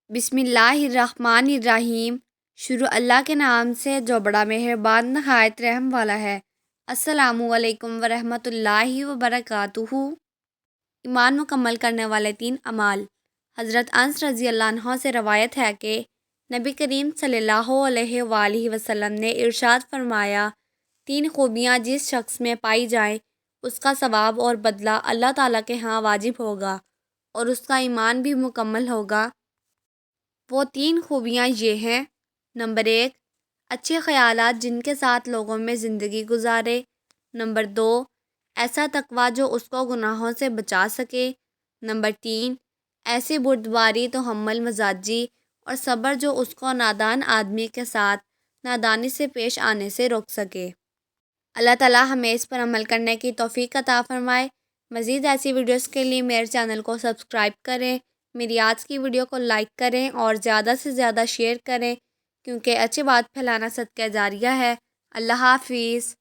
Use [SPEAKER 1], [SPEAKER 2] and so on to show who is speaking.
[SPEAKER 1] بسم اللہ الرحمن الرحیم۔ شروع اللہ کے نام سے جو بڑا مہربان نہایت رحم والا ہے۔ السلام علیکم ورحمۃ اللہ وبرکاتہ۔ ایمان مکمل کرنے والے 3 اعمال۔ حضرت انس رضی اللہ عنہ سے روایت ہے کہ نبی کریم صلی اللہ علیہ وآلہ وسلم نے ارشاد فرمایا، 3 خوبیاں جس شخص میں پائی جائیں اس کا ثواب اور بدلہ اللہ تعالیٰ کے ہاں واجب ہوگا اور اس کا ایمان بھی مکمل ہوگا۔ وہ 3 خوبیاں یہ ہیں: نمبر 1، اچھے خیالات جن کے ساتھ لوگوں میں زندگی گزارے۔ نمبر 2، ایسا تقویٰ جو اس کو گناہوں سے بچا سکے۔ نمبر 3، ایسی بردباری تحمل مزاجی اور صبر جو اس کو نادان آدمی کے ساتھ نادانی سے پیش آنے سے روک سکے۔ اللہ تعالیٰ ہمیں اس پر عمل کرنے کی توفیق عطا فرمائے۔ مزید ایسی ویڈیوز کے لیے میرے چینل کو سبسکرائب کریں، میری آج کی ویڈیو کو لائک کریں اور زیادہ سے زیادہ شیئر کریں، کیونکہ اچھی بات پھیلانا صدقہ جاریہ ہے۔ اللہ حافظ۔